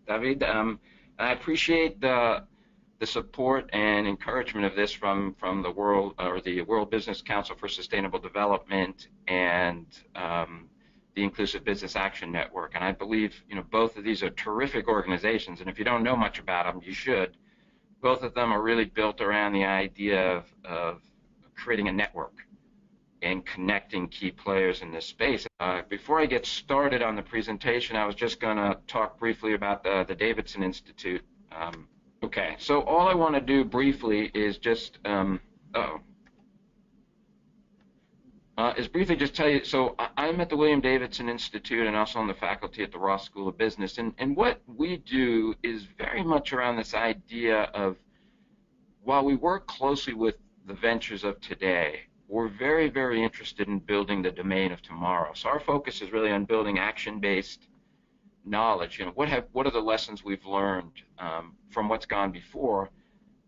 David. I appreciate the support and encouragement of this from the World Business Council for Sustainable Development and the Inclusive Business Action Network. And I believe both of these are terrific organizations. And if you don't know much about them, you should. Both of them are really built around the idea of creating a network and connecting key players in this space. Before I get started on the presentation, I was just going to talk briefly about the Davidson Institute. Okay, so all I want to do briefly is just briefly just tell you. So I'm at the William Davidson Institute and also on the faculty at the Ross School of Business, and what we do is very much around this idea of, while we work closely with the ventures of today, we're very, very interested in building the domain of tomorrow. So our focus is really on building action-based knowledge. What are the lessons we've learned from what's gone before,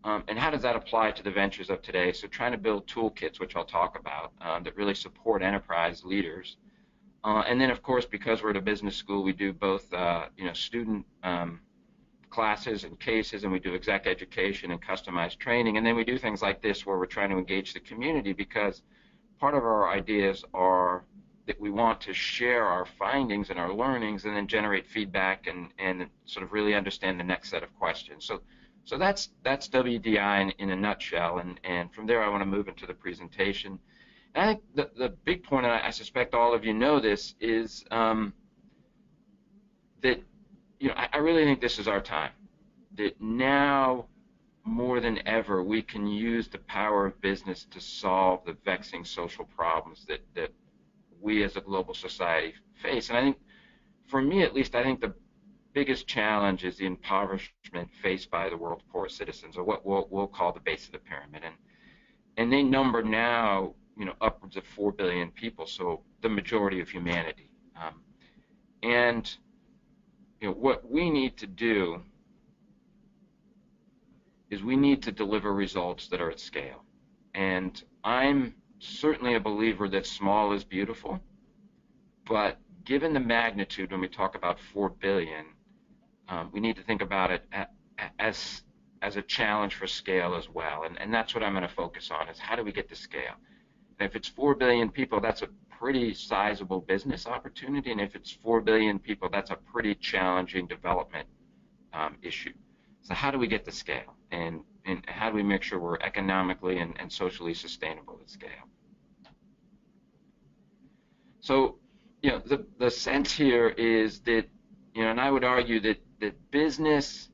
and how does that apply to the ventures of today? So trying to build toolkits, which I'll talk about, that really support enterprise leaders. And then, of course, because we're at a business school, we do both student classes and cases, and we do exec education and customized training, and then we do things like this where we're trying to engage the community, because part of our ideas are that we want to share our findings and our learnings and then generate feedback and sort of really understand the next set of questions. So that's WDI in a nutshell, and from there I want to move into the presentation. And I think the big point, and I suspect all of you know this, is that I really think this is our time, that now more than ever we can use the power of business to solve the vexing social problems that we as a global society face. And I think, for me at least, I think the biggest challenge is the impoverishment faced by the world's poor citizens, or what we'll call the base of the pyramid. And they number now upwards of 4 billion people, so the majority of humanity. What we need to do is we need to deliver results that are at scale. And I'm certainly a believer that small is beautiful, but given the magnitude, when we talk about 4 billion, we need to think about it as a challenge for scale as well. And that's what I'm going to focus on, is how do we get to scale? And if it's 4 billion people, that's a pretty sizable business opportunity, and if it's 4 billion people, that's a pretty challenging development issue. So how do we get to scale, and how do we make sure we're economically and socially sustainable at scale? So the sense here is that, and I would argue that business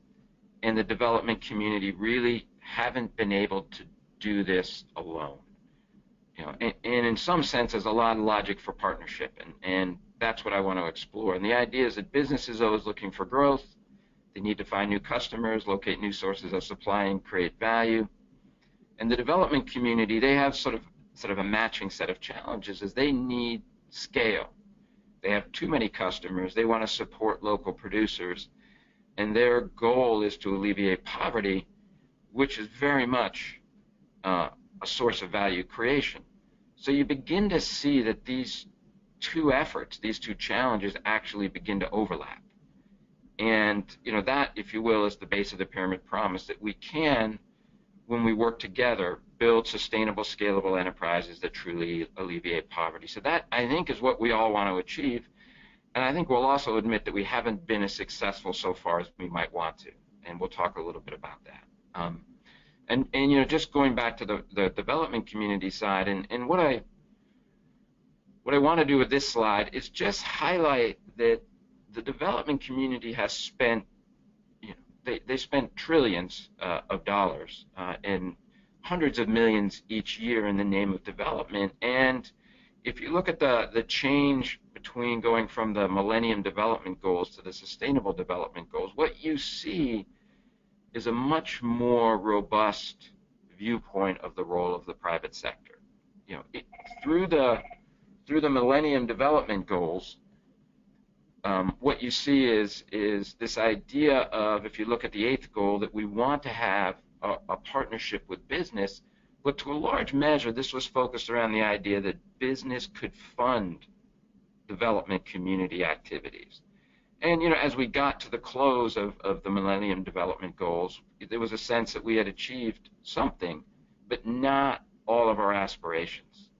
and the development community really haven't been able to do this alone. And in some sense, there's a lot of logic for partnership, and that's what I want to explore. And the idea is that business is always looking for growth. They need to find new customers, locate new sources of supply, and create value. And the development community, they have sort of a matching set of challenges, is they need scale. They have too many customers. They want to support local producers, and their goal is to alleviate poverty, which is very much a source of value creation. So you begin to see that these two efforts, these two challenges, actually begin to overlap. And that, if you will, is the base of the pyramid promise, that we can, when we work together, build sustainable, scalable enterprises that truly alleviate poverty. So that, I think, is what we all want to achieve. And I think we'll also admit that we haven't been as successful so far as we might want to. And we'll talk a little bit about that. And just going back to the development community side, and what I want to do with this slide is just highlight that the development community has spent, they spent trillions of dollars and hundreds of millions each year in the name of development. And if you look at the change between going from the Millennium Development Goals to the Sustainable Development Goals, what you see is a much more robust viewpoint of the role of the private sector. Through the Millennium Development Goals, what you see is this idea of, if you look at the 8th goal, that we want to have a partnership with business, but to a large measure, this was focused around the idea that business could fund development community activities. And, as we got to the close of the Millennium Development Goals, there was a sense that we had achieved something, but not all of our aspirations.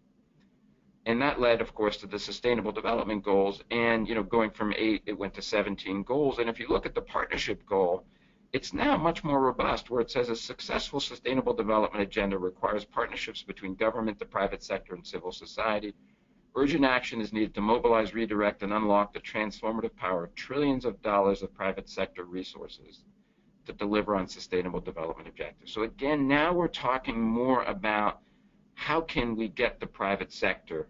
And that led, of course, to the Sustainable Development Goals. And, going from 8, it went to 17 goals. And if you look at the partnership goal, it's now much more robust, where it says a successful sustainable development agenda requires partnerships between government, the private sector, and civil society. Urgent action is needed to mobilize, redirect, and unlock the transformative power of trillions of dollars of private sector resources to deliver on sustainable development objectives. So again, now we're talking more about how can we get the private sector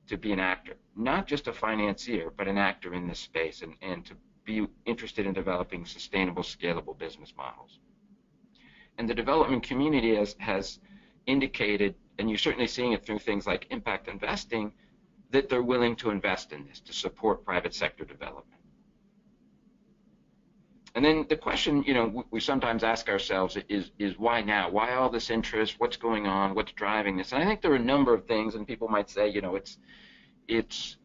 to be an actor, not just a financier, but an actor in this space, and to be interested in developing sustainable, scalable business models. And the development community has indicated, and you're certainly seeing it through things like impact investing, that they're willing to invest in this to support private sector development. And then the question, we sometimes ask ourselves is why now? Why all this interest? What's going on? What's driving this? And I think there are a number of things, and people might say, it's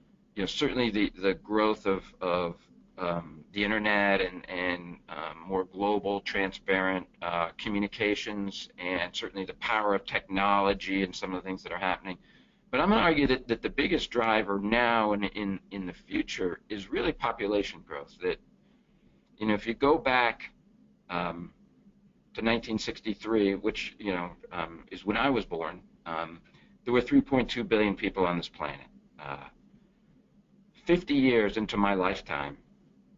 certainly the growth of the internet and more global, transparent communications, and certainly the power of technology and some of the things that are happening. But I'm going to argue that the biggest driver now and in the future is really population growth. That, if you go back to 1963, which, is when I was born, there were 3.2 billion people on this planet. 50 years into my lifetime,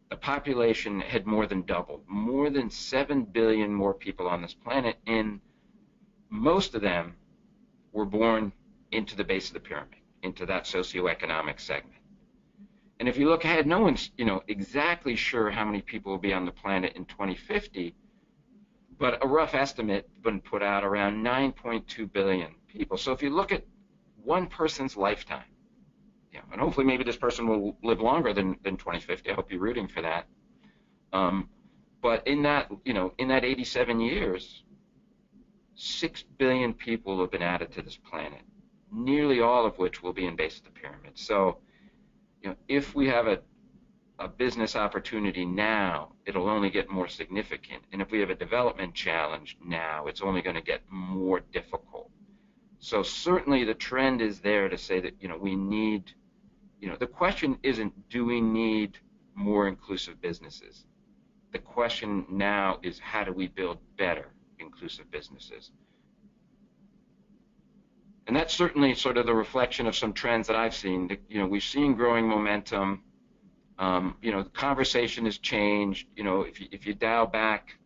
the population had more than doubled, more than 7 billion more people on this planet, and most of them were born into the base of the pyramid, into that socioeconomic segment. And if you look ahead, no one's, exactly sure how many people will be on the planet in 2050, but a rough estimate has been put out around 9.2 billion people. So if you look at one person's lifetime, and hopefully maybe this person will live longer than 2050. I hope you're rooting for that. But in that, in that 87 years, 6 billion people have been added to this planet, nearly all of which will be in base of the pyramid. So, if we have a business opportunity now, it'll only get more significant. And if we have a development challenge now, it's only going to get more difficult. So certainly the trend is there to say that, we need, the question isn't, do we need more inclusive businesses? The question now is, how do we build better inclusive businesses? And that's certainly sort of the reflection of some trends that I've seen. We've seen growing momentum. The conversation has changed. If you dial back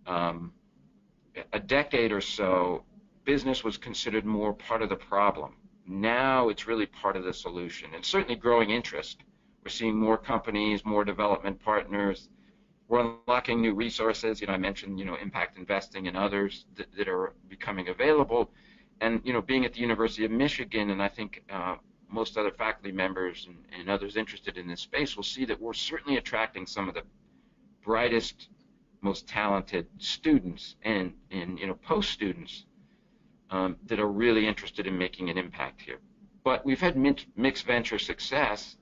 a decade or so, business was considered more part of the problem. Now it's really part of the solution, and certainly growing interest. We're seeing more companies, more development partners. We're unlocking new resources. I mentioned, impact investing and others that are becoming available. And, being at the University of Michigan, and I think most other faculty members and others interested in this space will see that we're certainly attracting some of the brightest, most talented students and post-students that are really interested in making an impact here. But we've had mixed venture success,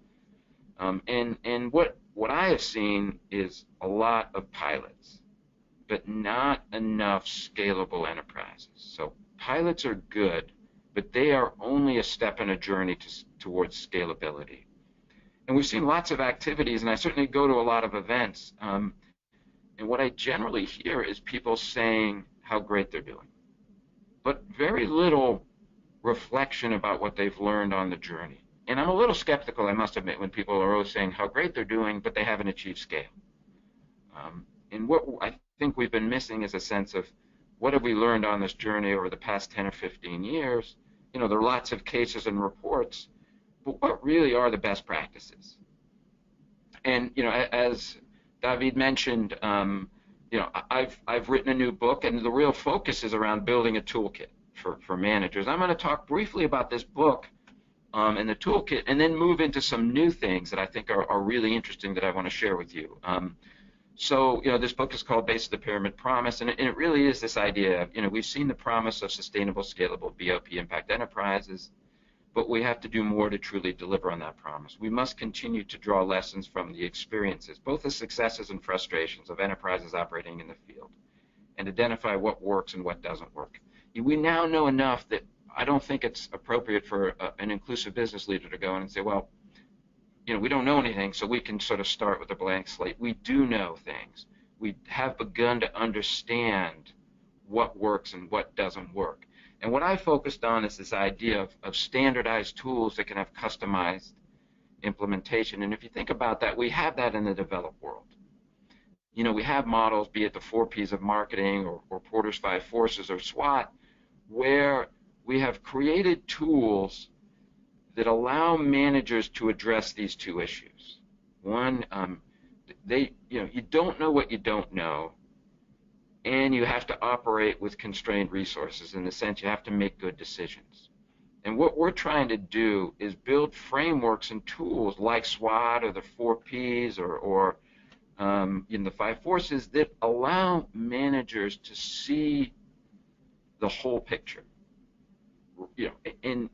and what I have seen is a lot of pilots, but not enough scalable enterprises. So pilots are good, but they are only a step in a journey towards scalability. And we've seen lots of activities, and I certainly go to a lot of events, and what I generally hear is people saying how great they're doing, but very little reflection about what they've learned on the journey. And I'm a little skeptical, I must admit, when people are always saying how great they're doing, but they haven't achieved scale. And what I think we've been missing is a sense of, what have we learned on this journey over the past 10 or 15 years? There are lots of cases and reports, but what really are the best practices? And, as David mentioned, I've written a new book, and the real focus is around building a toolkit for managers. I'm going to talk briefly about this book and the toolkit, and then move into some new things that I think are really interesting that I want to share with you. So, this book is called Base of the Pyramid Promise, and it really is this idea of, we've seen the promise of sustainable, scalable BOP impact enterprises, but we have to do more to truly deliver on that promise. We must continue to draw lessons from the experiences, both the successes and frustrations of enterprises operating in the field, and identify what works and what doesn't work. We now know enough that I don't think it's appropriate for an inclusive business leader to go in and say, well, we don't know anything, so we can sort of start with a blank slate. We do know things. We have begun to understand what works and what doesn't work. And what I focused on is this idea of standardized tools that can have customized implementation. And if you think about that, we have that in the developed world. We have models, be it the 4 Ps of marketing or Porter's 5 Forces or SWOT, where we have created tools that allow managers to address these 2 issues. One, you don't know what you don't know, and you have to operate with constrained resources, in the sense you have to make good decisions. And what we're trying to do is build frameworks and tools like SWOT or the 4 Ps or in the 5 Forces that allow managers to see the whole picture. Again,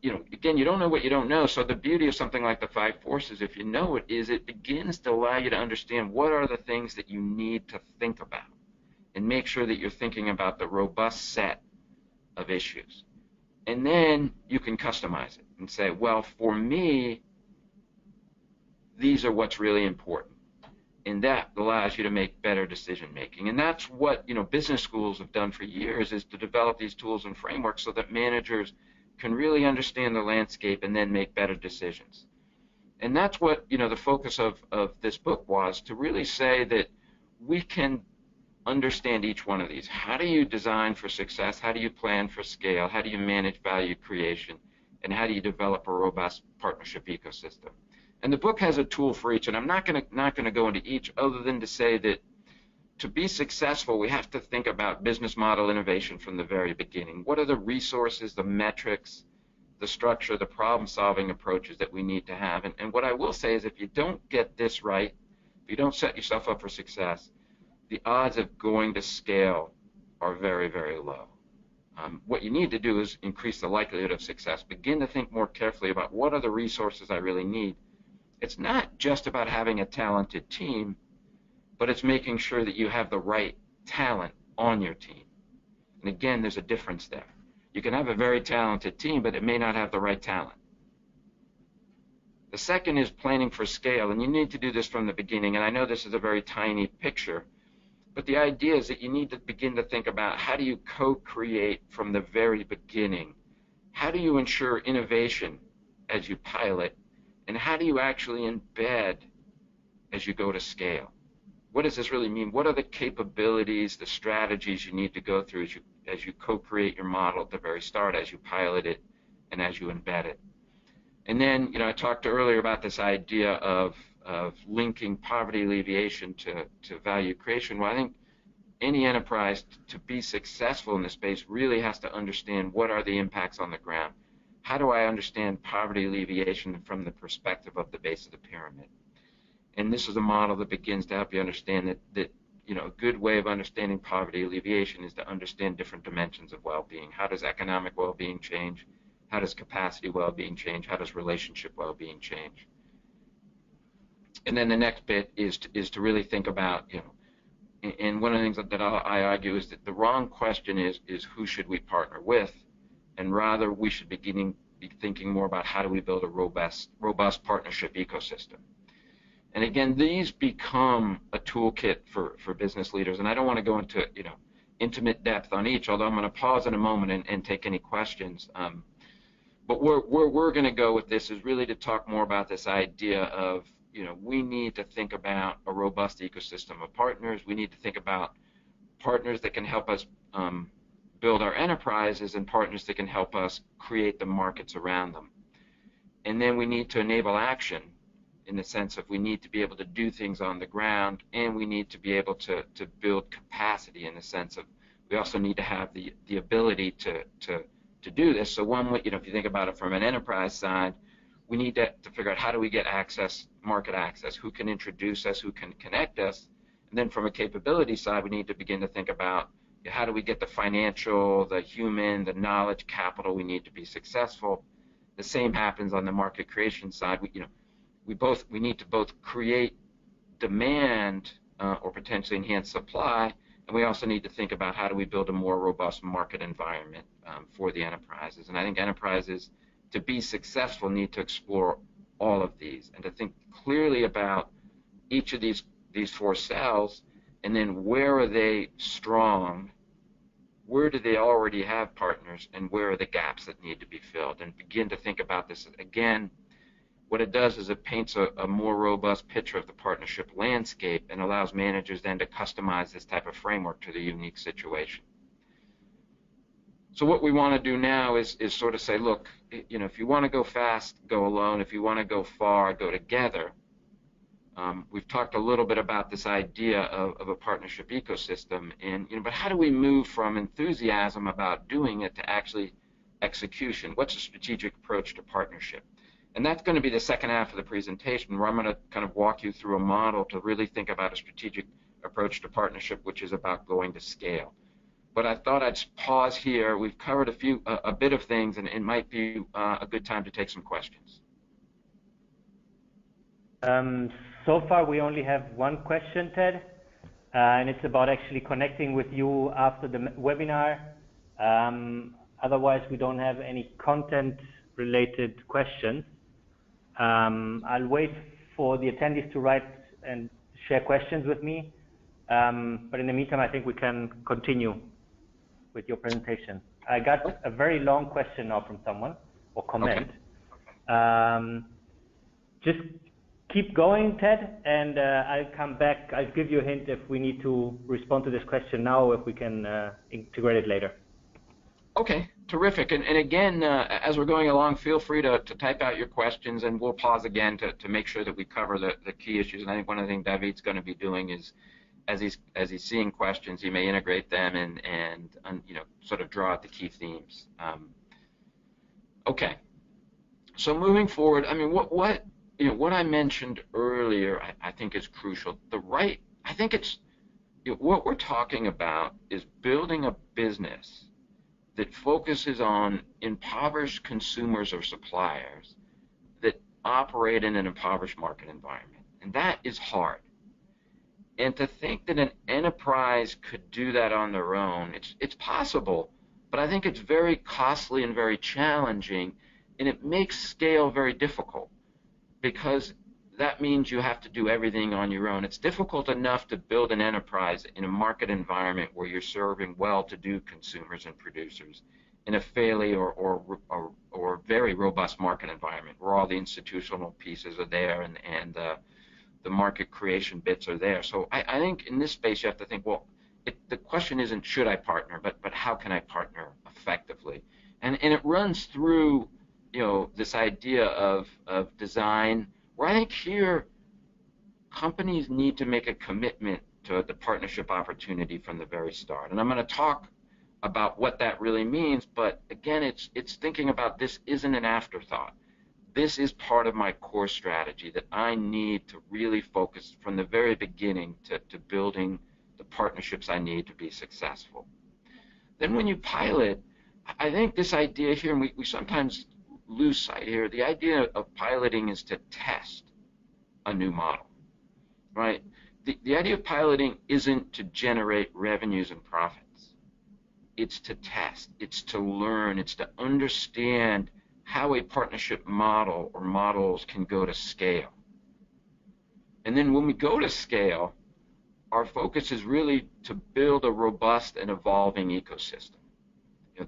you don't know what you don't know, so the beauty of something like the 5 Forces, if you know it, is it begins to allow you to understand what are the things that you need to think about, and make sure that you're thinking about the robust set of issues. And then you can customize it and say, well, for me, these are what's really important. And that allows you to make better decision making. And that's what business schools have done for years, is to develop these tools and frameworks so that managers can really understand the landscape and then make better decisions. And that's what the focus of this book was, to really say that we can understand each one of these. How do you design for success? How do you plan for scale? How do you manage value creation? And how do you develop a robust partnership ecosystem? And the book has a tool for each, and I'm not going to go into each, other than to say that to be successful, we have to think about business model innovation from the very beginning. What are the resources, the metrics, the structure, the problem-solving approaches that we need to have? And what I will say is, if you don't get this right, if you don't set yourself up for success, the odds of going to scale are very, very low. What you need to do is increase the likelihood of success. Begin to think more carefully about what are the resources I really need. It's not just about having a talented team, but it's making sure that you have the right talent on your team. And again, there's a difference there. You can have a very talented team, but it may not have the right talent. The second is planning for scale, and you need to do this from the beginning. And I know this is a very tiny picture, but the idea is that you need to begin to think about, how do you co-create from the very beginning? How do you ensure innovation as you pilot? And how do you actually embed as you go to scale? What does this really mean? What are the capabilities, the strategies you need to go through as you co-create your model at the very start, as you pilot it, and as you embed it? And then, I talked earlier about this idea of linking poverty alleviation to value creation. Well, I think any enterprise, to be successful in this space, really has to understand what are the impacts on the ground. How do I understand poverty alleviation from the perspective of the base of the pyramid? And this is a model that begins to help you understand that a good way of understanding poverty alleviation is to understand different dimensions of well-being. How does economic well-being change? How does capacity well-being change? How does relationship well-being change? And then the next bit is to really think about, and one of the things that I argue is that the wrong question is who should we partner with, and rather we should be thinking more about how do we build a robust partnership ecosystem. And again, these become a toolkit for business leaders, and I don't want to go into intimate depth on each, although I'm going to pause in a moment and take any questions. But where we're going to go with this is really to talk more about this idea of, we need to think about a robust ecosystem of partners. We need to think about partners that can help us build our enterprises, and partners that can help us create the markets around them. And then we need to enable action, in the sense of we need to be able to do things on the ground, and we need to be able to build capacity, in the sense of we also need to have the ability to do this. So one, if you think about it from an enterprise side, we need to figure out how do we get access, market access, who can introduce us, who can connect us. And then from a capability side, we need to begin to think about how do we get the financial, the human, the knowledge capital we need to be successful. the same happens on the market creation side. We need to both create demand or potentially enhance supply, and we also need to think about how do we build a more robust market environment for the enterprises. And I think enterprises, to be successful, need to explore all of these and to think clearly about each of these four cells, and then where are they strong, where do they already have partners, and where are the gaps that need to be filled, and begin to think about this. Again, what it does is it paints a more robust picture of the partnership landscape and allows managers then to customize this type of framework to the unique situation. So what we want to do now is sort of say, look, if you want to go fast, go alone. If you want to go far, go together. We've talked a little bit about this idea of a partnership ecosystem, and but how do we move from enthusiasm about doing it to actually execution? What's a strategic approach to partnership? And that's going to be the second half of the presentation, where I'm going to kind of walk you through a model to really think about a strategic approach to partnership, which is about going to scale. But I thought I'd pause here. We've covered a bit of things, and it might be a good time to take some questions. So far, we only have one question, Ted, and it's about actually connecting with you after the webinar. Otherwise, we don't have any content-related questions. I'll wait for the attendees to write and share questions with me. But in the meantime, I think we can continue with your presentation. I got a very long question now from someone, or comment. Okay. Just keep going, Ted, and I'll come back. I'll give you a hint if we need to respond to this question now, or if we can integrate it later. Okay, terrific. And again, as we're going along, feel free to type out your questions, and we'll pause again to make sure that we cover the key issues. And I think one of the things David's going to be doing is, as he's seeing questions, he may integrate them and sort of draw out the key themes. Okay, so moving forward, I mean, what I mentioned earlier, I think is crucial. I think it's what we're talking about is building a business that focuses on impoverished consumers or suppliers that operate in an impoverished market environment. And that is hard. And to think that an enterprise could do that on their own, it's possible, but I think it's very costly and very challenging, and it makes scale very difficult, because that means you have to do everything on your own. It's difficult enough to build an enterprise in a market environment where you're serving well-to-do consumers and producers in a fairly or very robust market environment where all the institutional pieces are there and the market creation bits are there. So I think in this space you have to think, well, the question isn't should I partner, but how can I partner effectively? And it runs through this idea of design, where I think here companies need to make a commitment to the partnership opportunity from the very start. And I'm going to talk about what that really means, but again, it's thinking about this isn't an afterthought. This is part of my core strategy that I need to really focus from the very beginning to building the partnerships I need to be successful. Then when you pilot, I think this idea here, and we sometimes lose sight here, the idea of piloting is to test a new model, right? The idea of piloting isn't to generate revenues and profits. It's to test, it's to learn, it's to understand how a partnership model or models can go to scale. And then when we go to scale, our focus is really to build a robust and evolving ecosystem.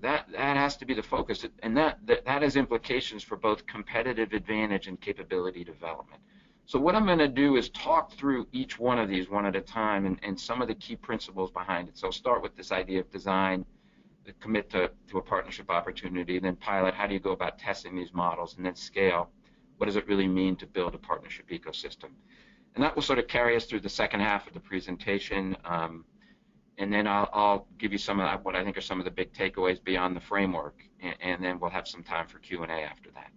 That has to be the focus, and that has implications for both competitive advantage and capability development. So what I'm going to do is talk through each one of these one at a time and some of the key principles behind it. So I'll start with this idea of design, commit to a partnership opportunity, then pilot, how do you go about testing these models, and then scale, what does it really mean to build a partnership ecosystem? And that will sort of carry us through the second half of the presentation. And then I'll give you some of what I think are some of the big takeaways beyond the framework, and then we'll have some time for Q&A after that.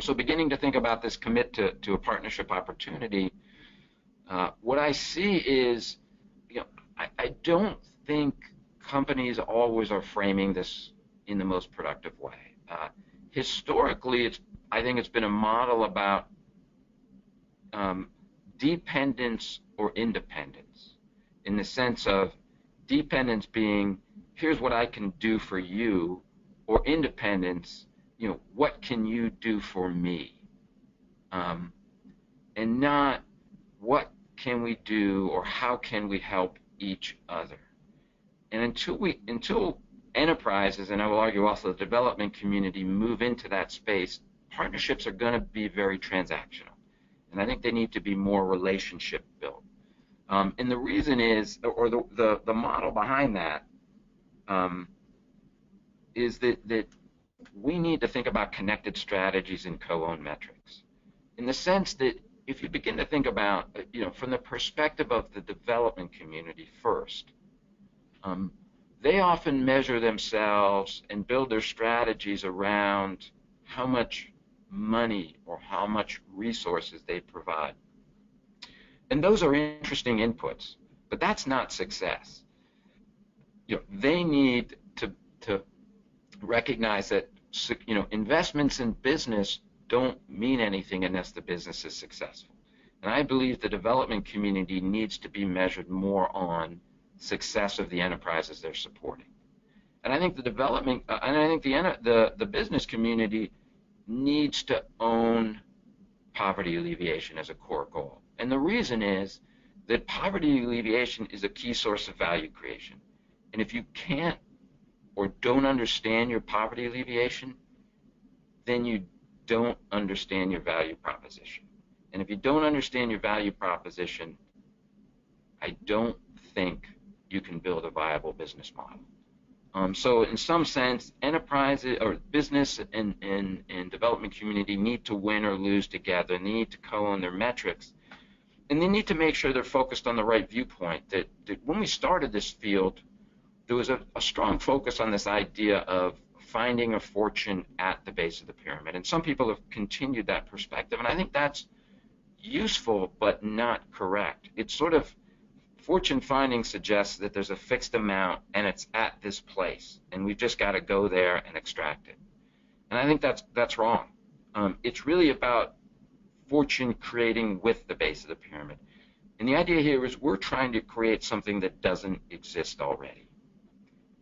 So beginning to think about this commit to a partnership opportunity, what I see is, I don't think companies always are framing this in the most productive way. historically, I think it's been a model about dependence or independence, in the sense of dependence being, here's what I can do for you, or independence, what can you do for me? And not what can we do or how can we help each other. And until enterprises, and I will argue also the development community, move into that space, partnerships are going to be very transactional. And I think they need to be more relationship built. And the reason is, or the model behind that, is that we need to think about connected strategies and co-owned metrics. In the sense that if you begin to think about, from the perspective of the development community first, they often measure themselves and build their strategies around how much money or how much resources they provide. And those are interesting inputs, but that's not success. They need to recognize that investments in business don't mean anything unless the business is successful. And I believe the development community needs to be measured more on success of the enterprises they're supporting. And I think the development, and I think the business community needs to own poverty alleviation as a core goal. And the reason is that poverty alleviation is a key source of value creation. And if you can't or don't understand your poverty alleviation, then you don't understand your value proposition. And if you don't understand your value proposition, I don't think you can build a viable business model. So in some sense, enterprises or business and development community need to win or lose together, and they need to co-own their metrics. And they need to make sure they're focused on the right viewpoint. That when we started this field, there was a strong focus on this idea of finding a fortune at the base of the pyramid. And some people have continued that perspective, and I think that's useful but not correct. It's sort of, fortune finding suggests that there's a fixed amount and it's at this place, and we've just got to go there and extract it. And I think that's wrong. It's really about fortune creating with the base of the pyramid. And the idea here is we're trying to create something that doesn't exist already.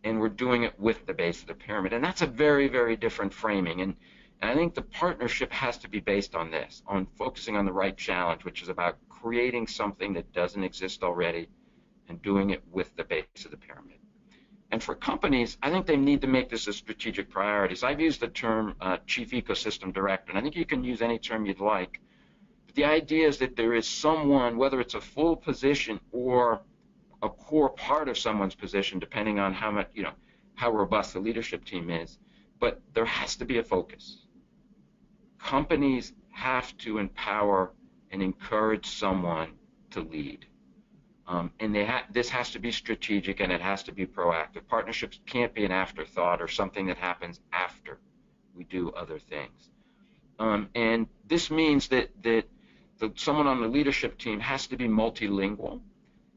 And we're doing it with the base of the pyramid. And that's a very, very different framing. And I think the partnership has to be based on this, on focusing on the right challenge, which is about creating something that doesn't exist already and doing it with the base of the pyramid. And for companies, I think they need to make this a strategic priority. So I've used the term chief ecosystem director, and I think you can use any term you'd like. But the idea is that there is someone, whether it's a full position or a core part of someone's position, depending on how much, how robust the leadership team is, but there has to be a focus. Companies have to empower and encourage someone to lead. And this has to be strategic, and it has to be proactive. Partnerships can't be an afterthought or something that happens after we do other things. And this means that someone on the leadership team has to be multilingual.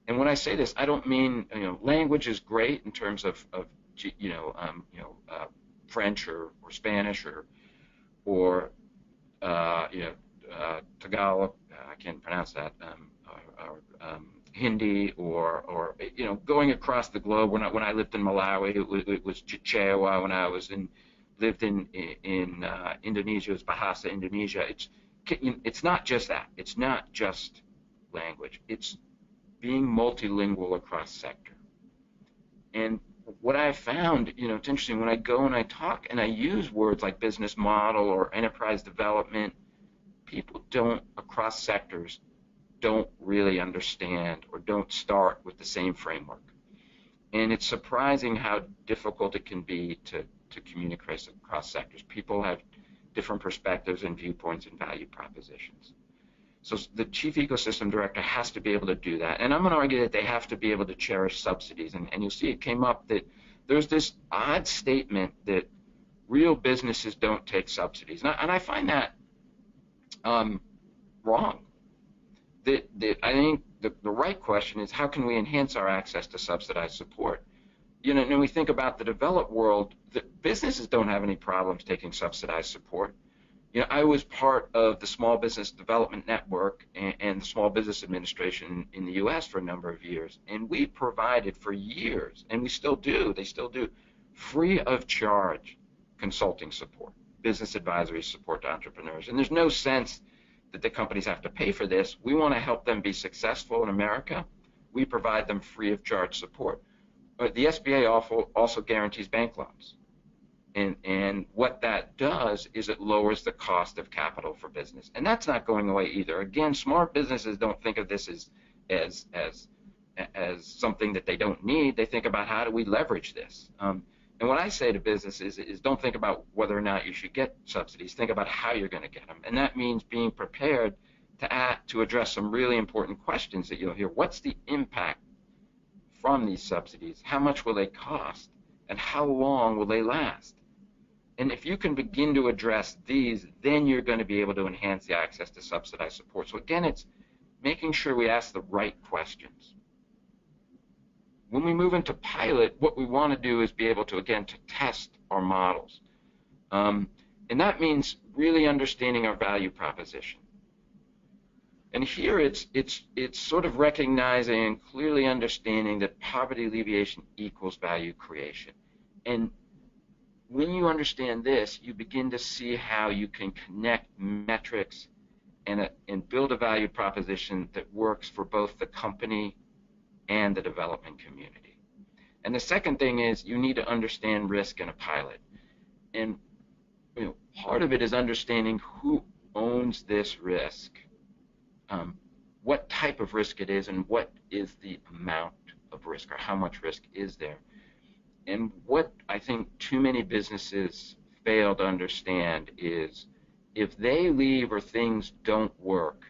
And when I say this, I don't mean, language is great in terms of French or Spanish or Tagalog, I can't pronounce that, Hindi, or going across the globe. When I lived in Malawi, it was Chichewa. When I lived in Indonesia, it was Bahasa Indonesia. It's not just that. It's not just language. It's being multilingual across sector. And what I found, it's interesting, when I go and I talk and I use words like business model or enterprise development, people across sectors don't really understand or don't start with the same framework. And it's surprising how difficult it can be to communicate across sectors. People have different perspectives and viewpoints and value propositions. So the chief ecosystem director has to be able to do that. And I'm going to argue that they have to be able to cherish subsidies. And you'll see it came up that there's this odd statement that real businesses don't take subsidies. And I find that wrong. I think the right question is, how can we enhance our access to subsidized support? when we think about the developed world, the businesses don't have any problems taking subsidized support. I was part of the Small Business Development Network and the Small Business Administration in the U.S. for a number of years, and we provided for years, and we still do, they still do, free of charge consulting support, business advisory support to entrepreneurs. And there's no sense that the companies have to pay for this. We want to help them be successful in America. We provide them free of charge support. But the SBA also guarantees bank loans. And what that does is it lowers the cost of capital for business. And that's not going away either. Again, smart businesses don't think of this as something that they don't need. They think about, how do we leverage this? And what I say to businesses is don't think about whether or not you should get subsidies. Think about how you're going to get them. And that means being prepared to address some really important questions that you'll hear. What's the impact from these subsidies? How much will they cost? And how long will they last? And if you can begin to address these, then you're going to be able to enhance the access to subsidized support. So again, it's making sure we ask the right questions. When we move into pilot, what we want to do is be able to, again, to test our models. And that means really understanding our value proposition. And here it's sort of recognizing and clearly understanding that poverty alleviation equals value creation. And when you understand this, you begin to see how you can connect metrics and build a value proposition that works for both the company and the development community. And the second thing is you need to understand risk in a pilot. And part of it is understanding who owns this risk, what type of risk it is, and what is the amount of risk, or how much risk is there. And what I think too many businesses fail to understand is if they leave or things don't work,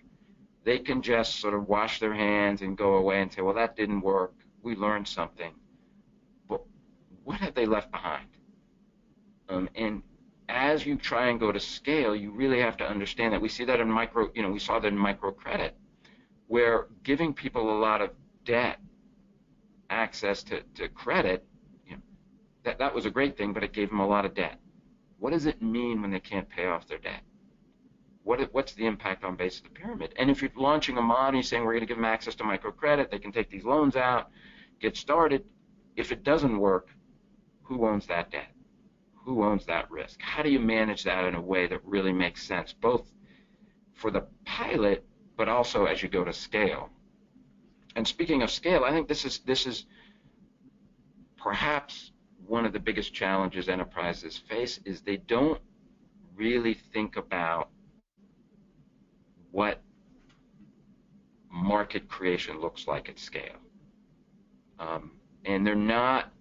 they can just sort of wash their hands and go away and say, well, that didn't work. We learned something. But what have they left behind? And as you try and go to scale, you really have to understand that. We see that in we saw that in microcredit, where giving people a lot of debt, access to credit, that was a great thing, but it gave them a lot of debt. What does it mean when they can't pay off their debt? What's the impact on base of the pyramid? And if you're launching a model, you're saying we're going to give them access to microcredit, they can take these loans out, get started. If it doesn't work, who owns that debt? Who owns that risk? How do you manage that in a way that really makes sense, both for the pilot, but also as you go to scale? And speaking of scale, I think this is perhaps one of the biggest challenges enterprises face, is they don't really think about what market creation looks like at scale. And they're not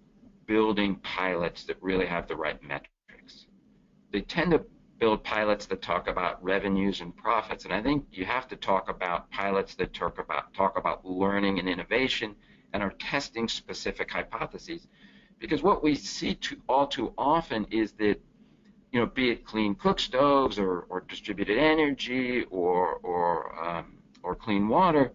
building pilots that really have the right metrics. They tend to build pilots that talk about revenues and profits, and I think you have to talk about pilots that talk about learning and innovation and are testing specific hypotheses. Because what we see all too often is that, be it clean cook stoves or distributed energy or clean water,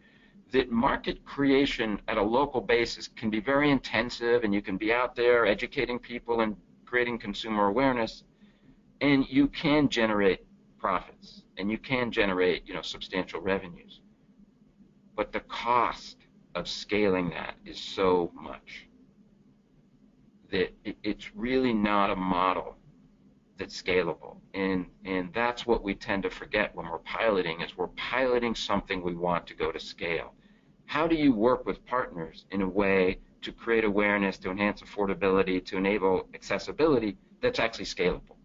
that market creation at a local basis can be very intensive, and you can be out there educating people and creating consumer awareness, and you can generate profits and you can generate, substantial revenues. But the cost of scaling that is so much that it's really not a model that's scalable. And that's what we tend to forget when we're piloting, is we're piloting something we want to go to scale. How do you work with partners in a way to create awareness, to enhance affordability, to enable accessibility that's actually scalable?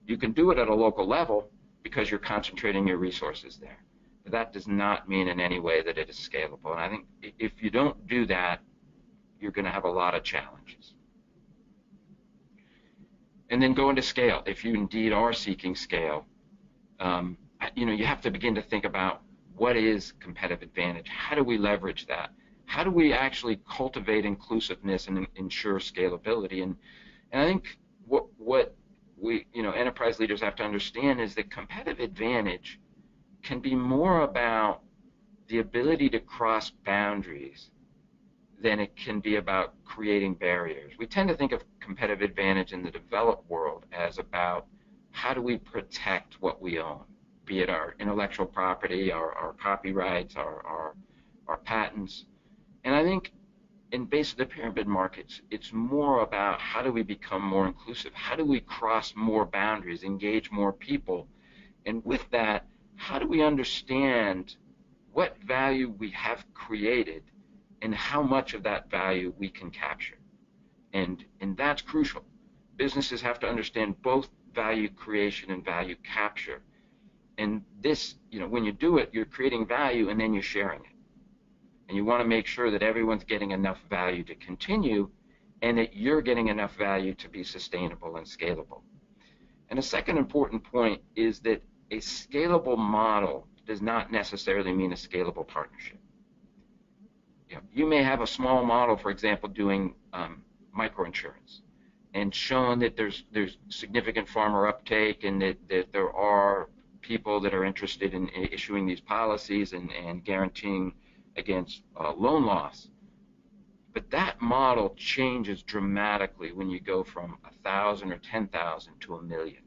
You can do it at a local level because you're concentrating your resources there. But that does not mean in any way that it is scalable. And I think if you don't do that, you're going to have a lot of challenges. And then go into scale. If you indeed are seeking scale, you have to begin to think about what is competitive advantage. How do we leverage that? How do we actually cultivate inclusiveness and ensure scalability? And I think what we enterprise leaders have to understand is that competitive advantage can be more about the ability to cross boundaries than it can be about creating barriers. We tend to think of competitive advantage in the developed world as about how do we protect what we own, be it our intellectual property, our copyrights, our patents. And I think in base of the pyramid markets, it's more about how do we become more inclusive? How do we cross more boundaries, engage more people? And with that, how do we understand what value we have created and how much of that value we can capture? And that's crucial. Businesses have to understand both value creation and value capture. And this, when you do it, you're creating value and then you're sharing it. And you want to make sure that everyone's getting enough value to continue and that you're getting enough value to be sustainable and scalable. And a second important point is that a scalable model does not necessarily mean a scalable partnership. You may have a small model, for example, doing microinsurance and shown that there's significant farmer uptake and that there are people that are interested in issuing these policies and guaranteeing against loan loss. But that model changes dramatically when you go from 1,000 or 10,000 to 1 million,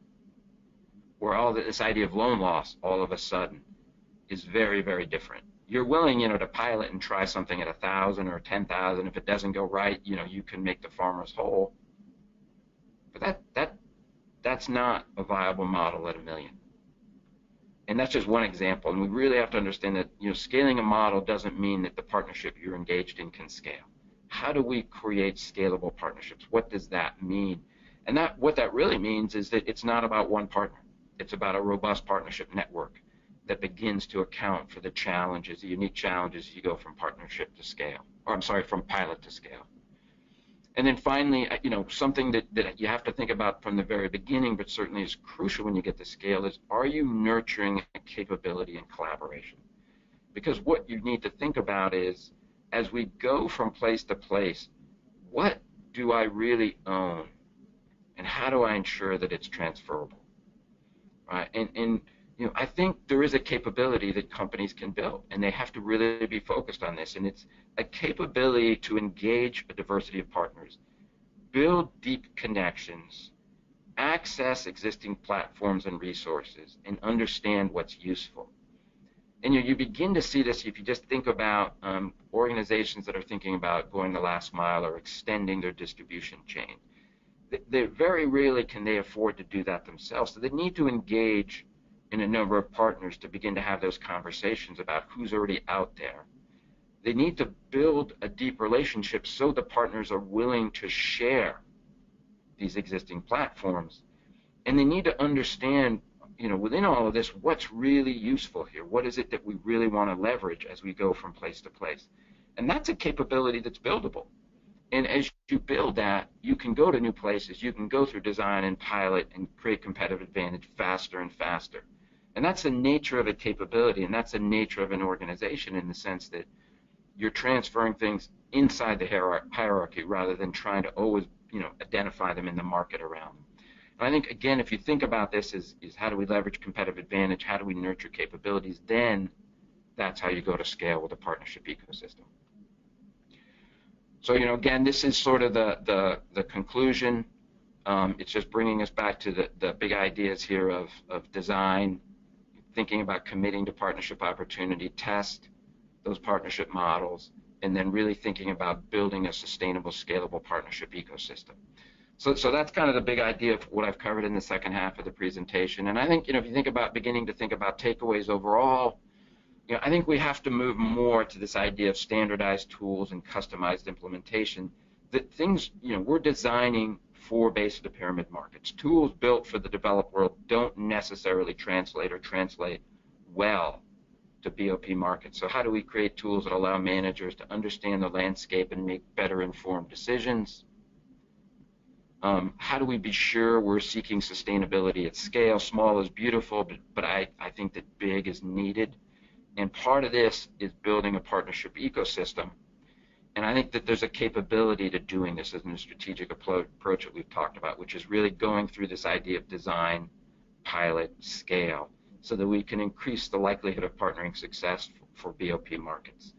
where all this idea of loan loss all of a sudden is very, very different. You're willing, to pilot and try something at 1,000 or 10,000. If it doesn't go right, you can make the farmers whole. But that's not a viable model at 1 million. And that's just one example. And we really have to understand that, scaling a model doesn't mean that the partnership you're engaged in can scale. How do we create scalable partnerships? What does that mean? And what that really means is that it's not about one partner. It's about a robust partnership network that begins to account for the challenges, the unique challenges as you go from partnership to scale, from pilot to scale. And then finally, something that you have to think about from the very beginning, but certainly is crucial when you get to scale, is are you nurturing a capability and collaboration? Because what you need to think about is, as we go from place to place, what do I really own? And how do I ensure that it's transferable? Right? And I think there is a capability that companies can build, and they have to really be focused on this. And it's a capability to engage a diversity of partners, build deep connections, access existing platforms and resources, and understand what's useful. And you begin to see this if you just think about organizations that are thinking about going the last mile or extending their distribution chain. They very rarely can they afford to do that themselves. So they need to engage in a number of partners to begin to have those conversations about who's already out there. They need to build a deep relationship so the partners are willing to share these existing platforms. And they need to understand, within all of this, what's really useful here. What is it that we really want to leverage as we go from place to place? And that's a capability that's buildable. And as you build that, you can go to new places. You can go through design and pilot and create competitive advantage faster and faster. And that's the nature of a capability, and that's the nature of an organization in the sense that you're transferring things inside the hierarchy rather than trying to always, identify them in the market around them. And I think, again, if you think about this is how do we leverage competitive advantage, how do we nurture capabilities, then that's how you go to scale with a partnership ecosystem. So, again, this is sort of the conclusion. It's just bringing us back to the big ideas here of design, thinking about committing to partnership opportunity, test those partnership models, and then really thinking about building a sustainable, scalable partnership ecosystem. So that's kind of the big idea of what I've covered in the second half of the presentation. And I think, if you think about beginning to think about takeaways overall, I think we have to move more to this idea of standardized tools and customized implementation. That things, we're designing for base of the pyramid markets. Tools built for the developed world don't necessarily translate well to BOP markets. So how do we create tools that allow managers to understand the landscape and make better informed decisions? How do we be sure we're seeking sustainability at scale? Small is beautiful, but I think that big is needed. And part of this is building a partnership ecosystem. And I think that there's a capability to doing this in the strategic approach that we've talked about, which is really going through this idea of design, pilot, scale, so that we can increase the likelihood of partnering success for BOP markets.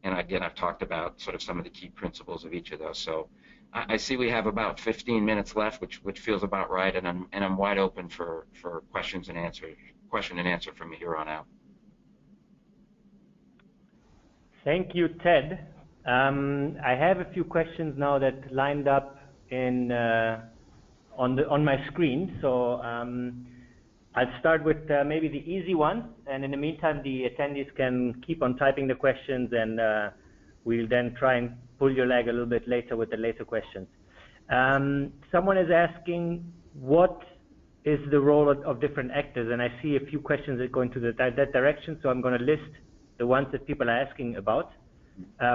And again, I've talked about sort of some of the key principles of each of those. So I see we have about 15 minutes left, which feels about right, and I'm wide open for question and answer from here on out. Thank you, Ted. I have a few questions now that lined up in on my screen. So I'll start with maybe the easy one, and in the meantime, the attendees can keep on typing the questions, and we'll then try and pull your leg a little bit later with the later questions. Someone is asking, what is the role of different actors? And I see a few questions that go into that direction, so I'm going to list the ones that people are asking about.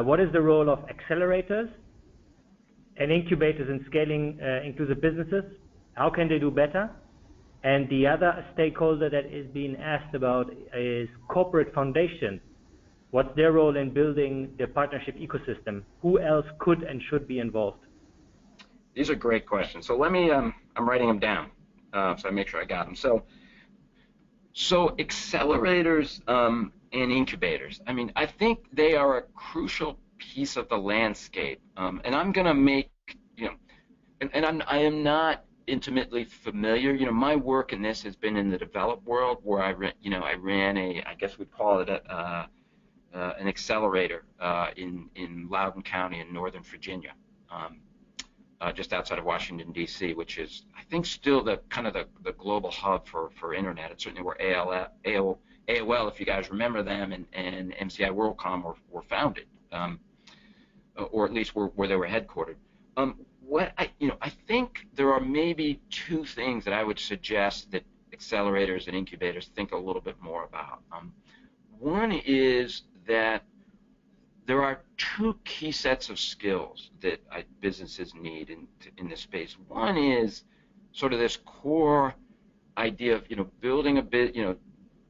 What is the role of accelerators and incubators in scaling inclusive businesses? How can they do better? And the other stakeholder that is being asked about is corporate foundations. What's their role in building the partnership ecosystem? Who else could and should be involved? These are great questions. So let me, I'm writing them down so I make sure I got them. So accelerators and incubators, I mean, I think they are a crucial piece of the landscape. And I'm going to make, I am not intimately familiar. My work in this has been in the developed world, where I ran I guess we'd call it an accelerator in Loudoun County in Northern Virginia, just outside of Washington, D.C., which is, I think, still the kind of the global hub for internet. It's certainly where AOL, if you guys remember them, and MCI WorldCom were founded, or at least where they were headquartered. I think there are maybe two things that I would suggest that accelerators and incubators think a little bit more about. One is that there are two key sets of skills that businesses need in this space. One is sort of this core idea of building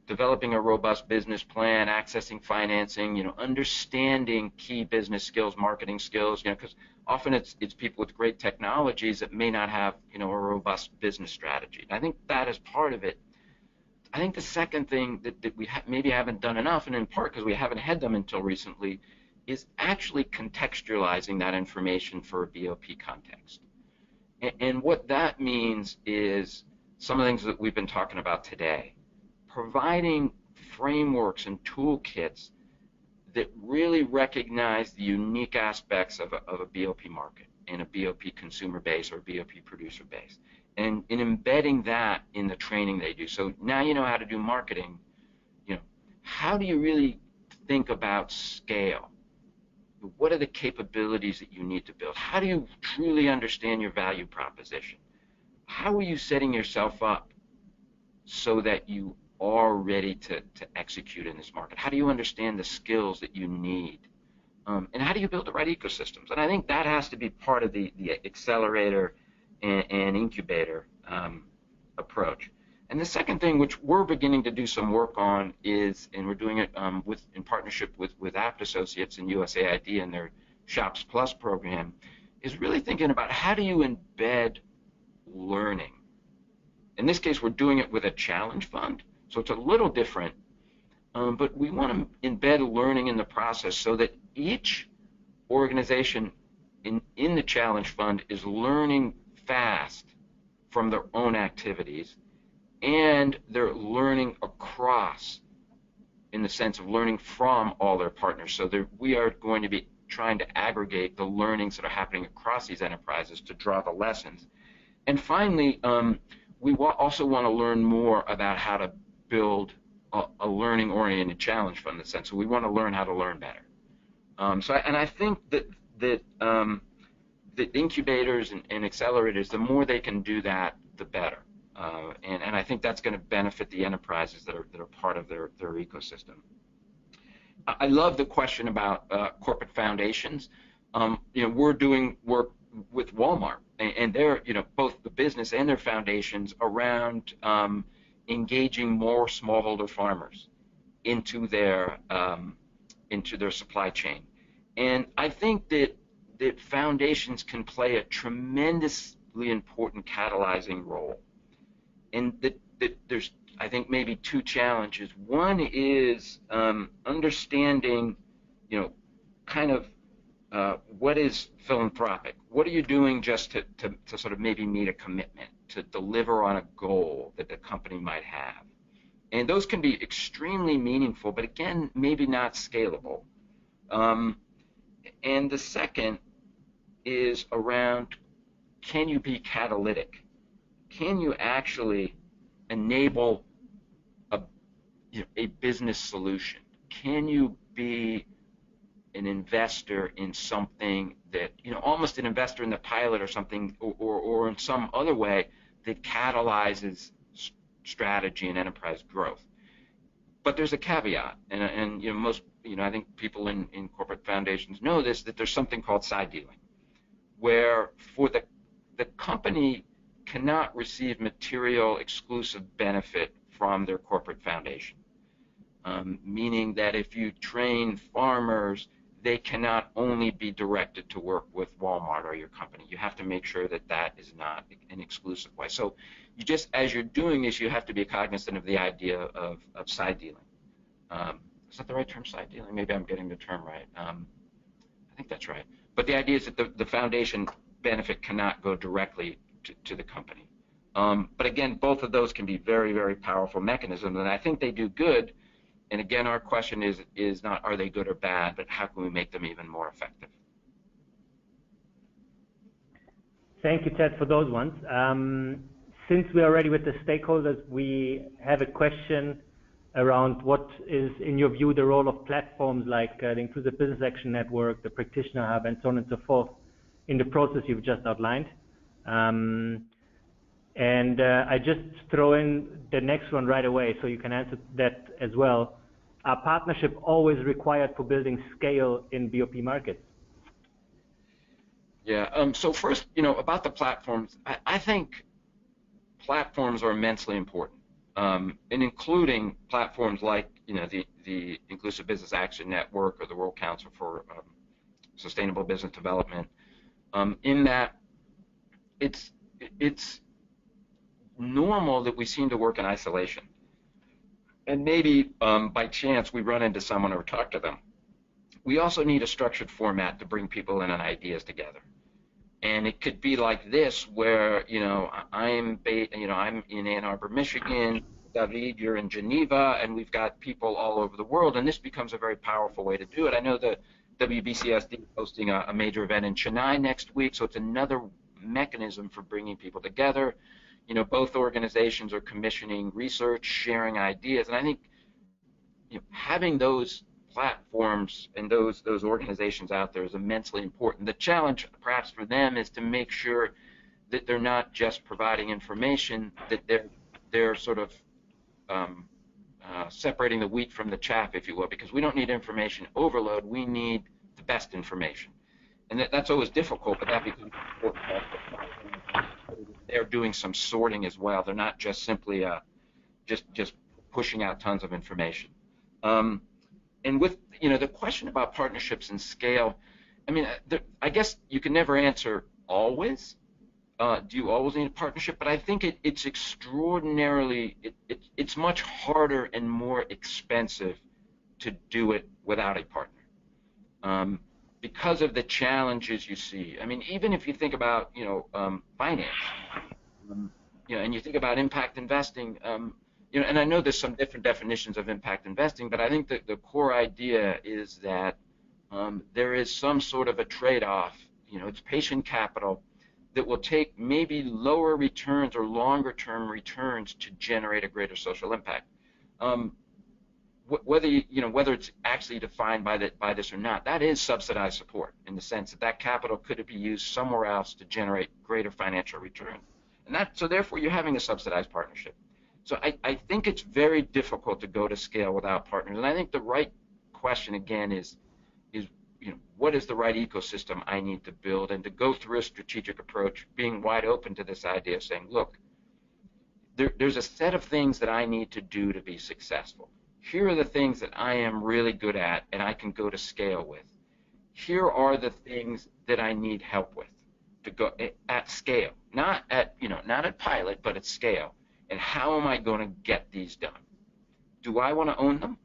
developing a robust business plan, accessing financing, understanding key business skills, marketing skills, because often it's people with great technologies that may not have a robust business strategy. And I think that is part of it. I think the second thing that we maybe haven't done enough, and in part because we haven't had them until recently, is actually contextualizing that information for a BOP context. And what that means is some of the things that we've been talking about today, providing frameworks and toolkits that really recognize the unique aspects of a BOP market and a BOP consumer base or a BOP producer base, and in embedding that in the training they do. So now you know how to do marketing. How do you really think about scale? What are the capabilities that you need to build? How do you truly understand your value proposition? How are you setting yourself up so that you are ready to execute in this market? How do you understand the skills that you need? And how do you build the right ecosystems? And I think that has to be part of the accelerator and incubator approach. And the second thing, which we're beginning to do some work on, is, and we're doing it in partnership with Apt Associates and USAID and their Shops Plus program, is really thinking about how do you embed learning. In this case, we're doing it with a challenge fund, so it's a little different, but we want to embed learning in the process so that each organization in the challenge fund is learning fast from their own activities, and they're learning across in the sense of learning from all their partners. So we are going to be trying to aggregate the learnings that are happening across these enterprises to draw the lessons. And finally, we also want to learn more about how to build a learning-oriented challenge fund in the sense. So we want to learn how to learn better. I think that incubators and accelerators, the more they can do that, the better. And I think that's going to benefit the enterprises that are part of their ecosystem. I love the question about corporate foundations. We're doing work with Walmart, and they're both the business and their foundations around engaging more smallholder farmers into their supply chain. And I think that foundations can play a tremendously important catalyzing role. And that there's, I think, maybe two challenges. One is understanding, kind of what is philanthropic? What are you doing just to sort of maybe meet a commitment, to deliver on a goal that the company might have? And those can be extremely meaningful, but again, maybe not scalable. And the second is around, can you be catalytic? Can you actually enable a business solution? Can you be an investor in something that, almost an investor in the pilot or something, or in some other way that catalyzes strategy and enterprise growth? But there's a caveat, and most, I think people in corporate foundations know this, that there's something called side dealing, where for the company cannot receive material exclusive benefit from their corporate foundation. Meaning that if you train farmers, they cannot only be directed to work with Walmart or your company. You have to make sure that that is not an exclusive way. So you just, as you're doing this, you have to be cognizant of the idea of side dealing. Is that the right term, side dealing? Maybe I'm getting the term right. I think that's right. But the idea is that the foundation benefit cannot go directly to the company. But again, both of those can be very, very powerful mechanisms, and I think they do good. And again, our question is not are they good or bad, but how can we make them even more effective? Thank you, Ted, for those ones. Since we're already with the stakeholders, we have a question around what is, in your view, the role of platforms like the Inclusive Business Action Network, the Practitioner Hub, and so on and so forth in the process you've just outlined. And I just throw in the next one right away so you can answer that as well. Are partnership always required for building scale in BOP markets? Yeah, so first, about the platforms, I think platforms are immensely important, and including platforms like, the Inclusive Business Action Network or the World Council for Sustainable Business Development, in that it's normal that we seem to work in isolation. And maybe by chance we run into someone or talk to them. We also need a structured format to bring people in and ideas together. And it could be like this, where I'm in Ann Arbor, Michigan. David, you're in Geneva, and we've got people all over the world, and this becomes a very powerful way to do it. I know the WBCSD is hosting a major event in Chennai next week, so it's another mechanism for bringing people together. Both organizations are commissioning research, sharing ideas, and I think having those platforms and those organizations out there is immensely important. The challenge, perhaps, for them is to make sure that they're not just providing information, that they're sort of separating the wheat from the chaff, if you will, because we don't need information overload. We need the best information, and that's always difficult, but that becomes important. They're doing some sorting as well. They're not just simply just pushing out tons of information. And with the question about partnerships and scale, I guess you can never answer always. Do you always need a partnership? But I think it's extraordinarily, it's much harder and more expensive to do it without a partner. Because of the challenges you see. Even if you think about, finance, and you think about impact investing, and I know there's some different definitions of impact investing, but I think that the core idea is that there is some sort of a trade-off. It's patient capital that will take maybe lower returns or longer-term returns to generate a greater social impact. Whether it's actually defined by this or not, that is subsidized support in the sense that capital could be used somewhere else to generate greater financial return. And so therefore you're having a subsidized partnership. So I think it's very difficult to go to scale without partners. And I think the right question again is what is the right ecosystem I need to build, and to go through a strategic approach, being wide open to this idea of saying, look, there's a set of things that I need to do to be successful. Here are the things that I am really good at and I can go to scale with. Here are the things that I need help with to go at scale, not at pilot, but at scale. And how am I going to get these done? Do I want to own them?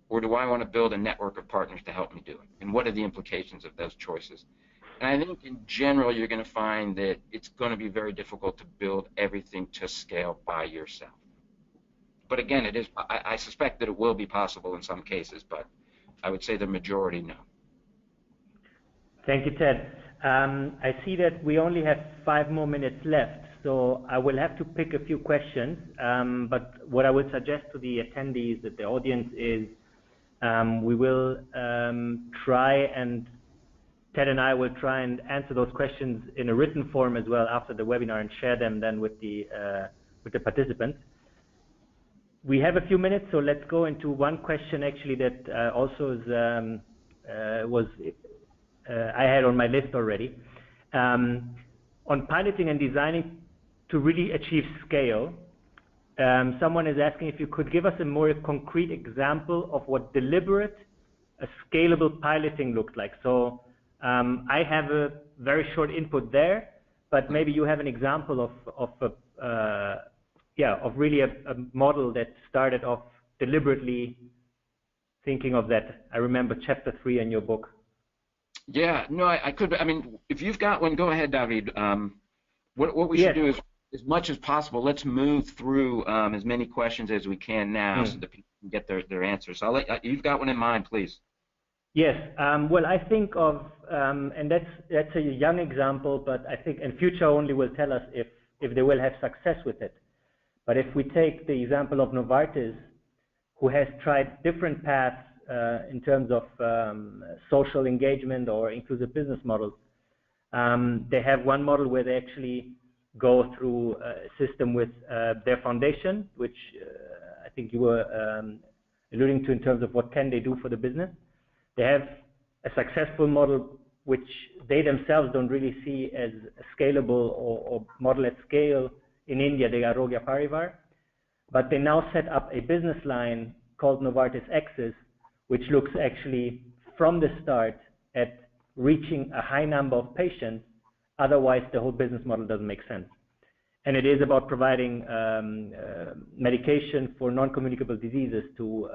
or do I want to build a network of partners to help me do it? And what are the implications of those choices? And I think in general, you're going to find that it's going to be very difficult to build everything to scale by yourself. But again, I suspect that it will be possible in some cases, but I would say the majority no. Thank you, Ted. I see that we only have 5 more minutes left, so I will have to pick a few questions. But what I would suggest to the attendees, that the audience, is we will try, and Ted and I will try and answer those questions in a written form as well after the webinar and share them then with the participants. We have a few minutes, so let's go into one question actually that also is, I had on my list already. On piloting and designing to really achieve scale, someone is asking if you could give us a more concrete example of what deliberate, scalable piloting looks like. So I have a very short input there, but maybe you have an example of really a model that started off deliberately thinking of that. I remember chapter 3 in your book. Yeah, no, I could. I mean, if you've got one, go ahead, David. What we should do is, as much as possible, let's move through as many questions as we can now, so that people can get their answers. So you've got one in mind, please. Yes. Well, I think of, and that's a young example, but I think, and future only will tell us if they will have success with it. But if we take the example of Novartis, who has tried different paths in terms of social engagement or inclusive business models, they have one model where they actually go through a system with their foundation, which I think you were alluding to in terms of what can they do for the business. They have a successful model which they themselves don't really see as scalable or model at scale in India, the Arogya Parivar, but they now set up a business line called Novartis Access, which looks actually from the start at reaching a high number of patients. Otherwise, the whole business model doesn't make sense. And it is about providing medication for non-communicable diseases to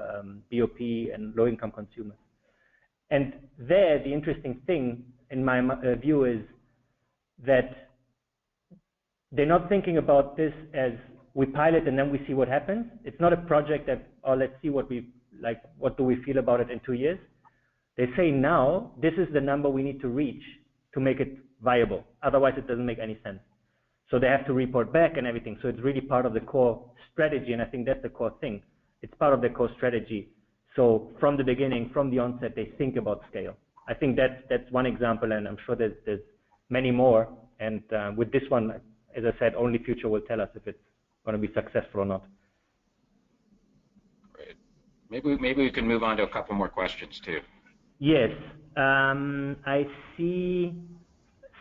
BOP and low-income consumers. And there, the interesting thing, in my view, is that they're not thinking about this as we pilot and then we see what happens. It's not a project that, oh, let's see what do we feel about it in 2 years. They say now, this is the number we need to reach to make it viable. Otherwise, it doesn't make any sense. So they have to report back and everything. So it's really part of the core strategy, and I think that's the core thing. It's part of the core strategy. So from the beginning, from the onset, they think about scale. I think that's one example, and I'm sure there's many more. And with this one, as I said, only future will tell us if it's going to be successful or not. Great. Maybe we can move on to a couple more questions too. Yes. I see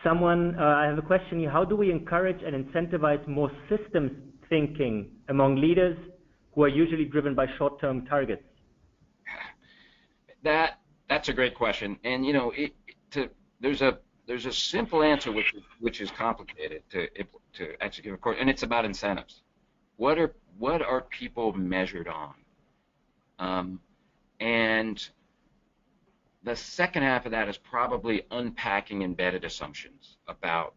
someone, I have a question here. How do we encourage and incentivize more systems thinking among leaders who are usually driven by short-term targets? That's a great question, and you know, there's a simple answer which is complicated to execute, of course, and it's about incentives. What are people measured on? And the second half of that is probably unpacking embedded assumptions about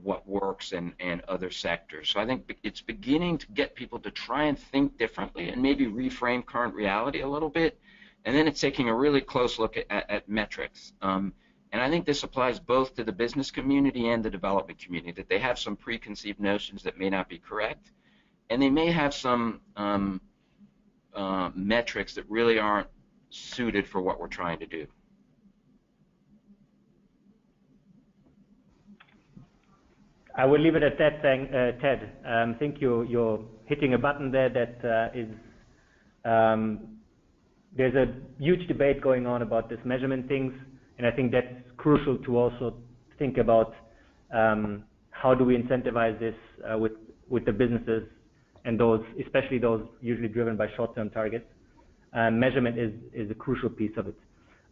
what works in other sectors. So I think it's beginning to get people to try and think differently and maybe reframe current reality a little bit. And then it's taking a really close look at metrics. And I think this applies both to the business community and the development community, that they have some preconceived notions that may not be correct. And they may have some metrics that really aren't suited for what we're trying to do. I will leave it at that, Ted. I think you're hitting a button there that is, there's a huge debate going on about this measurement things, and I think that's crucial to also think about how do we incentivize this with the businesses and those, especially those usually driven by short-term targets. Measurement is a crucial piece of it.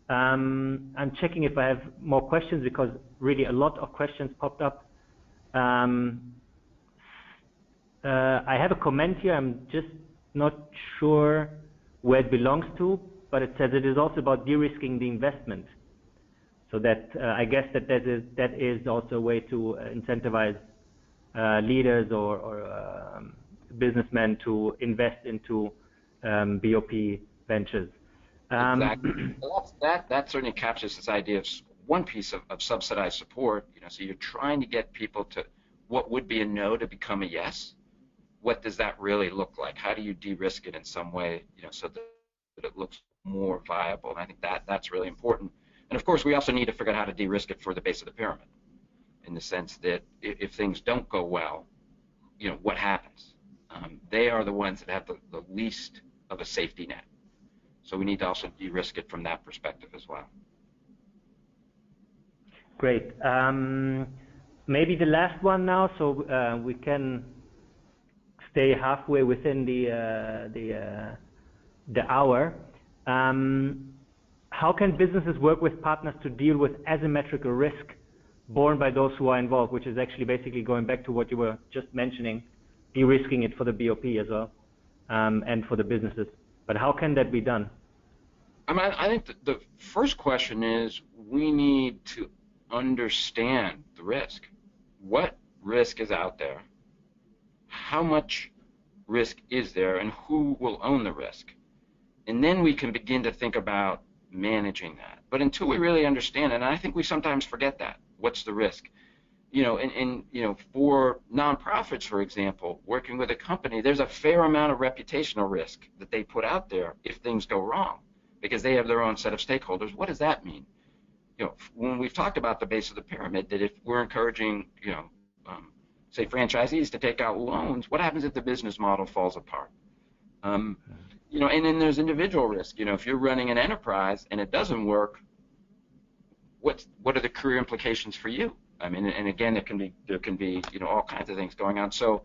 I'm checking if I have more questions because really a lot of questions popped up. I have a comment here. I'm just not sure where it belongs to, but it says it is also about de-risking the investment. So that I guess that is also a way to incentivize leaders or businessmen to invest into BOP ventures. Exactly. That certainly captures this idea of one piece of subsidized support. So you're trying to get people to what would be a no to become a yes. What does that really look like? How do you de-risk it in some way, so that it looks more viable? And I think that's really important. And of course, we also need to figure out how to de-risk it for the base of the pyramid, in the sense that if things don't go well, what happens? They are the ones that have the least of a safety net. So we need to also de-risk it from that perspective as well. Great. Maybe the last one now, so we can stay halfway within the hour. How can businesses work with partners to deal with asymmetrical risk borne by those who are involved, which is actually basically going back to what you were just mentioning, de-risking it for the BOP as well, and for the businesses. But how can that be done? I think the first question is we need to understand the risk. What risk is out there? How much risk is there, and who will own the risk? And then we can begin to think about managing that. But until we really understand it, and I think we sometimes forget that, what's the risk? For nonprofits, for example, working with a company, there's a fair amount of reputational risk that they put out there if things go wrong, because they have their own set of stakeholders. What does that mean? When we've talked about the base of the pyramid, that if we're encouraging, say franchisees to take out loans, what happens if the business model falls apart? And then there's individual risk. If you're running an enterprise and it doesn't work, what are the career implications for you? And again, there can be all kinds of things going on. So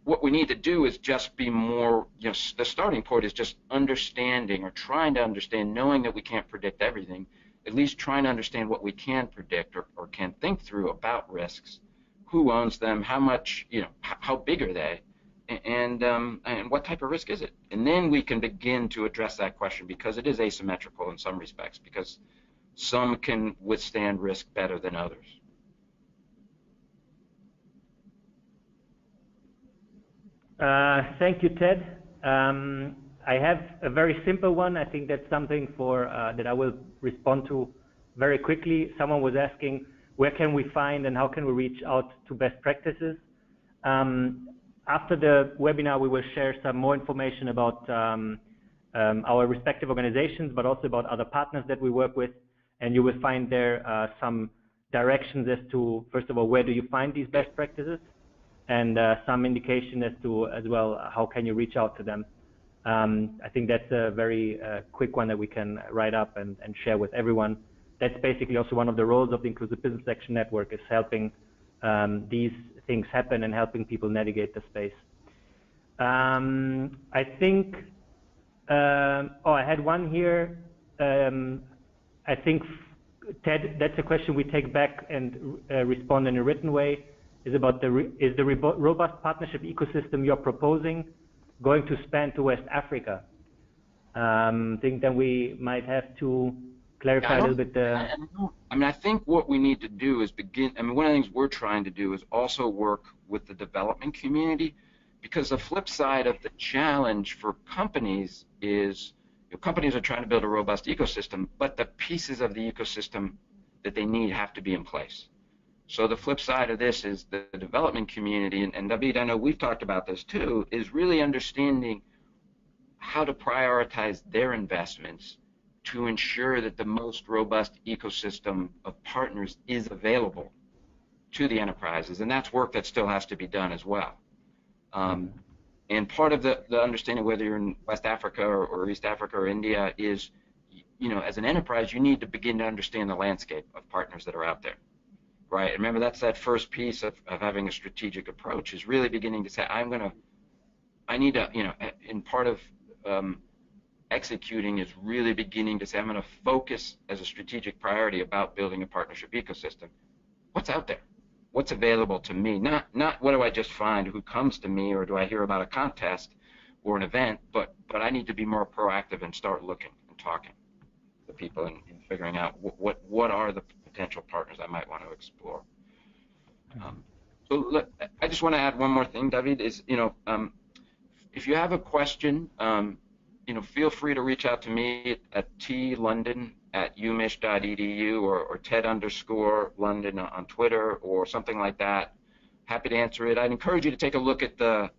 what we need to do is just be more, the starting point is just understanding, or trying to understand, knowing that we can't predict everything, at least trying to understand what we can predict or can think through about risks, who owns them, how much, how big are they, and what type of risk is it? And then we can begin to address that question, because it is asymmetrical in some respects, because some can withstand risk better than others. Thank you, Ted. I have a very simple one. I think that's something that I will respond to very quickly. Someone was asking, where can we find and how can we reach out to best practices? After the webinar, we will share some more information about our respective organizations, but also about other partners that we work with. And you will find there some directions as to, first of all, where do you find these best practices? And some indication as to, as well, how can you reach out to them. I think that's a very quick one that we can write up and share with everyone. That's basically also one of the roles of the Inclusive Business Action Network, is helping these things happen and helping people navigate the space. I think, I had one here. I think, Ted, that's a question we take back and respond in a written way. Is about is the robust partnership ecosystem you're proposing going to span to West Africa? I think that we might have to clarify a little bit. I think what we need to do is one of the things we're trying to do is also work with the development community, because the flip side of the challenge for companies is companies are trying to build a robust ecosystem, but the pieces of the ecosystem that they need have to be in place. So the flip side of this is the development community, and David, I know we've talked about this too, is really understanding how to prioritize their investments to ensure that the most robust ecosystem of partners is available to the enterprises. And that's work that still has to be done as well. And part of the understanding, whether you're in West Africa or East Africa or India, is, as an enterprise, you need to begin to understand the landscape of partners that are out there. Right. Remember, that's that first piece of having a strategic approach, is really beginning to say, I need to, and part of executing is really beginning to say, I'm going to focus as a strategic priority about building a partnership ecosystem. What's out there? What's available to me? Not what do I just find, who comes to me, or do I hear about a contest, or an event, but I need to be more proactive and start looking and talking to people and figuring out what are the potential partners I might want to explore. So I just want to add one more thing, David, is, if you have a question, feel free to reach out to me at tlondon@umich.edu or ted_London on Twitter or something like that. Happy to answer it. I'd encourage you to take a look at the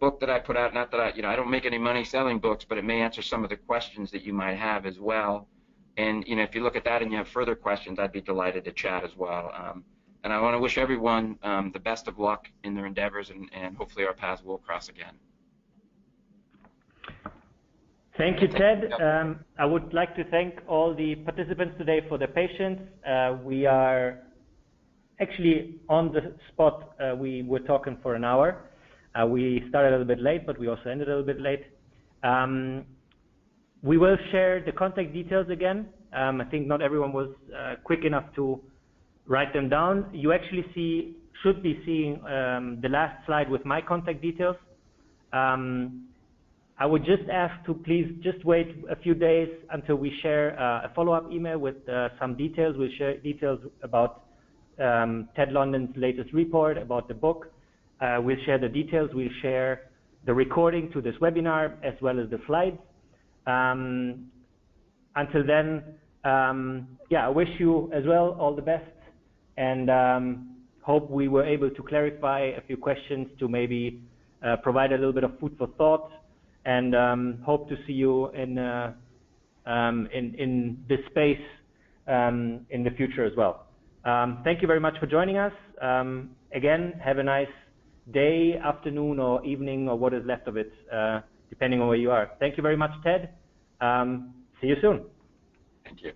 book that I put out. Not that I don't make any money selling books, but it may answer some of the questions that you might have as well. And if you look at that and you have further questions, I'd be delighted to chat as well. And I want to wish everyone the best of luck in their endeavors, and hopefully our paths will cross again. Thank you, Ted. I would like to thank all the participants today for their patience. We are actually on the spot. We were talking for an hour. We started a little bit late, but we also ended a little bit late. We will share the contact details again. I think not everyone was quick enough to write them down. You actually should be seeing the last slide with my contact details. I would just ask to please just wait a few days until we share a follow-up email with some details. We'll share details about Ted London's latest report, about the book. We'll share the details. We'll share the recording to this webinar as well as the slides. Until then, I wish you as well all the best, and hope we were able to clarify a few questions to maybe provide a little bit of food for thought, and hope to see you in this space in the future as well. Thank you very much for joining us. Again, have a nice day, afternoon, or evening, or what is left of it, depending on where you are. Thank you very much, Ted. See you soon. Thank you.